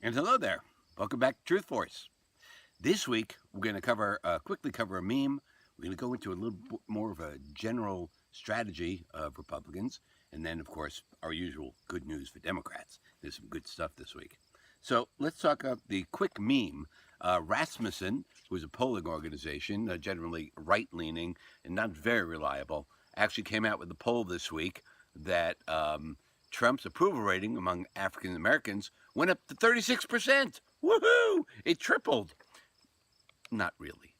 And hello there. Welcome back to Truth Force. This week, we're going to quickly cover a meme. We're going to go into a little bit more of a general strategy of Republicans. And then, of course, our usual good news for Democrats. There's some good stuff this week. So let's talk about the quick meme. Rasmussen, who is a polling organization, generally right-leaning and not very reliable, actually came out with a poll this week that Trump's approval rating among African Americans went up to 36%. Woohoo! It tripled. Not really.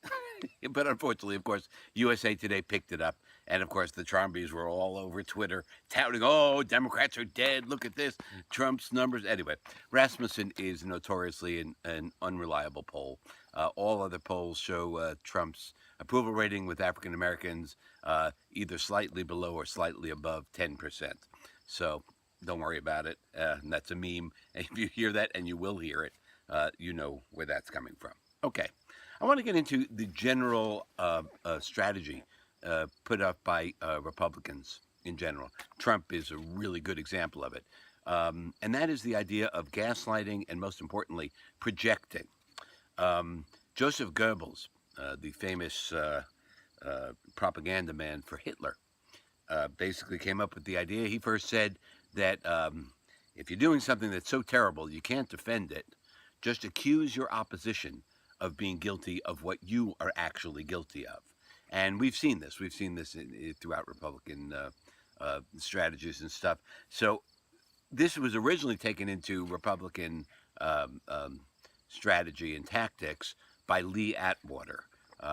But unfortunately, of course, USA Today picked it up. And of course, the Trombies were all over Twitter touting, oh, Democrats are dead. Look at this. Trump's numbers. Anyway, Rasmussen is notoriously an unreliable poll. All other polls show Trump's approval rating with African Americans either slightly below or slightly above 10%. So don't worry about it. And that's a meme. And if you hear that, and you will hear it, you know where that's coming from. Okay. I want to get into the general strategy put up by Republicans in general. Trump is a really good example of it. And that is the idea of gaslighting and, most importantly, projecting. Joseph Goebbels, the famous propaganda man for Hitler, basically came up with the idea. He first said that if you're doing something that's so terrible you can't defend it, just accuse your opposition of being guilty of what you are actually guilty of. And we've seen this. We've seen this throughout Republican strategies and stuff. So this was originally taken into Republican strategy and tactics by Lee Atwater.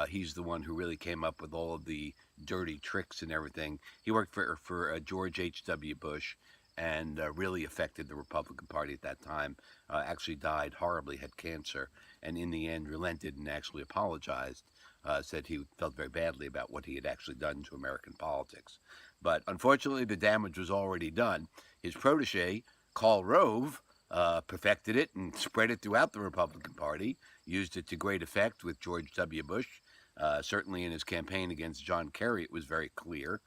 He's the one who really came up with all of the dirty tricks and everything. He worked for George H.W. Bush and really affected the Republican Party at that time. Actually died horribly, had cancer, and in the end relented and actually apologized. Said he felt very badly about what he had actually done to American politics. But unfortunately, the damage was already done. His protege, Karl Rove, perfected it and spread it throughout the Republican Party, used it to great effect with George W. Bush. Certainly in his campaign against John Kerry, it was very clear.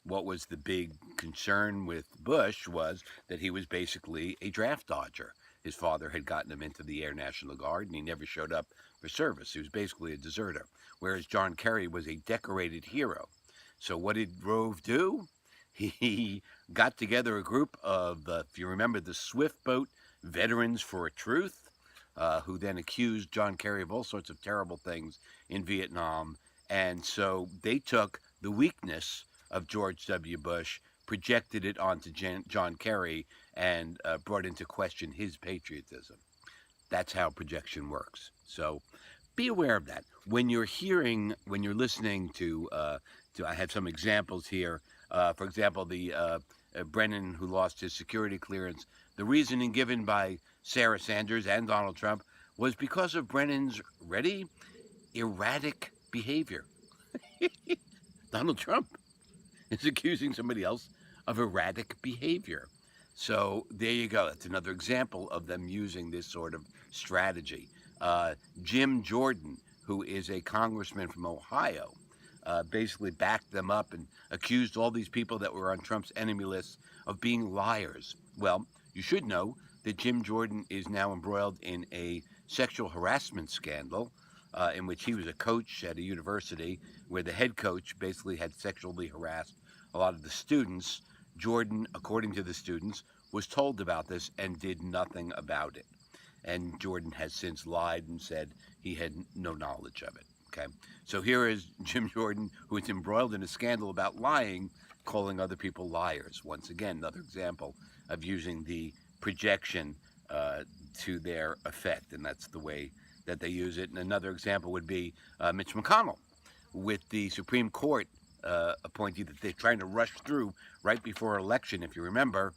What was the big concern with Bush was that he was basically a draft dodger. His father had gotten him into the Air National Guard, and he never showed up for service. He was basically a deserter, whereas John Kerry was a decorated hero. So what did Rove do? He got together a group of, if you remember, the Swift Boat Veterans for a Truth, who then accused John Kerry of all sorts of terrible things in Vietnam. And so they took the weakness of George W. Bush, projected it onto John Kerry, and brought into question his patriotism. That's how projection works. So be aware of that. When you're listening to I have some examples here. For example, the Brennan who lost his security clearance, the reasoning given by Sarah Sanders and Donald Trump was because of Brennan's, ready, erratic behavior. Donald Trump is accusing somebody else of erratic behavior. So there you go. That's another example of them using this sort of strategy. Jim Jordan, who is a congressman from Ohio, basically backed them up and accused all these people that were on Trump's enemy list of being liars. Well, you should know that Jim Jordan is now embroiled in a sexual harassment scandal in which he was a coach at a university where the head coach basically had sexually harassed a lot of the students. Jordan, according to the students, was told about this and did nothing about it. And Jordan has since lied and said he had no knowledge of it. Okay, so here is Jim Jordan, who is embroiled in a scandal about lying, calling other people liars. Once again, another example of using the projection to their effect, and that's the way that they use it. And another example would be Mitch McConnell with the Supreme Court appointee that they're trying to rush through right before election. If you remember,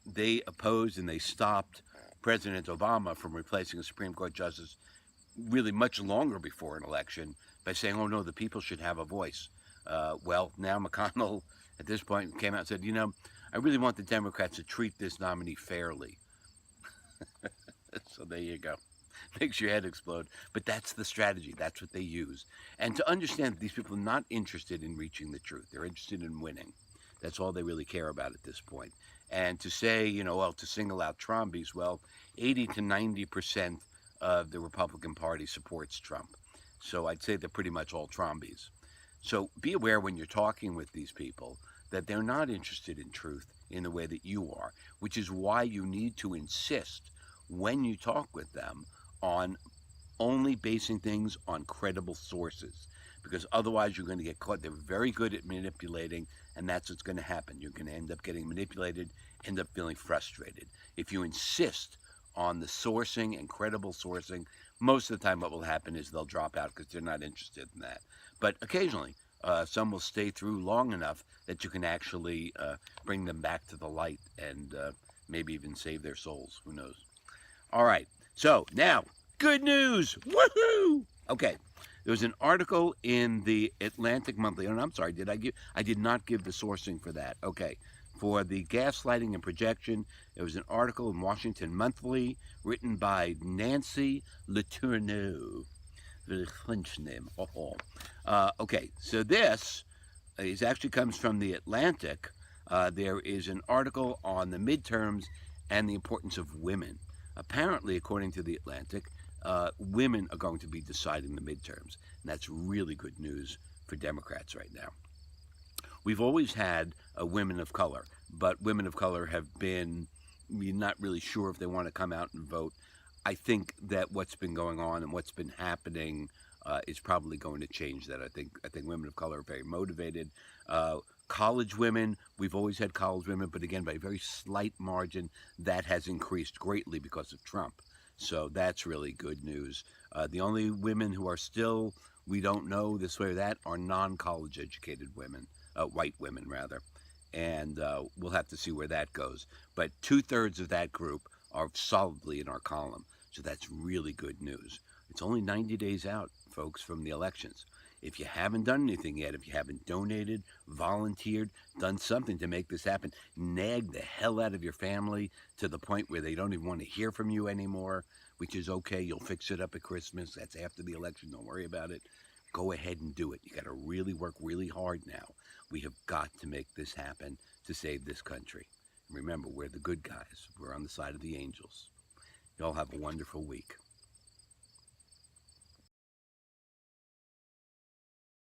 they opposed and they stopped President Obama from replacing a Supreme Court justice really much longer before an election by saying, oh no, the people should have a voice. Well, now McConnell at this point came out and said, I really want the Democrats to treat this nominee fairly. So there you go. Makes your head explode. But that's the strategy. That's what they use. And to understand that these people are not interested in reaching the truth. They're interested in winning. That's all they really care about at this point. And to say, well, to single out Trumpies, well, 80 to 90% of the Republican Party supports Trump. So I'd say they're pretty much all Trumpies. So be aware when you're talking with these people that they're not interested in truth in the way that you are, which is why you need to insist when you talk with them on only basing things on credible sources, because otherwise you're going to get caught. They're very good at manipulating, and that's what's going to happen. You're going to end up getting manipulated, end up feeling frustrated. If you insist on the sourcing and credible sourcing, most of the time what will happen is they'll drop out because they're not interested in that. But occasionally, some will stay through long enough that you can actually bring them back to the light and maybe even save their souls. Who knows? All right. So now, good news! Woohoo! Okay. There was an article in the Atlantic Monthly. And I'm sorry, I did not give the sourcing for that. Okay. For the gaslighting and projection, there was an article in Washington Monthly written by Nancy Letourneau. The French name. Okay, so this actually comes from the Atlantic. There is an article on the midterms and the importance of women. Apparently, according to the Atlantic, women are going to be deciding the midterms, and that's really good news for Democrats right now. We've always had women of color, but women of color have been, we're not really sure if they want to come out and vote. I think that what's been going on and what's been happening is probably going to change that. I think women of color are very motivated. College women, we've always had college women, but again, by a very slight margin, that has increased greatly because of Trump. So that's really good news. The only women who are still, we don't know this way or that, are non-college educated women, white women rather. And we'll have to see where that goes. But 2/3 of that group are solidly in our column. So that's really good news. It's only 90 days out, folks, from the elections. If you haven't done anything yet, if you haven't donated, volunteered, done something to make this happen, nag the hell out of your family to the point where they don't even want to hear from you anymore, which is okay. You'll fix it up at Christmas. That's after the election. Don't worry about it. Go ahead and do it. You got to really work really hard now. We have got to make this happen to save this country. Remember, we're the good guys. We're on the side of the angels. Y'all have a wonderful week.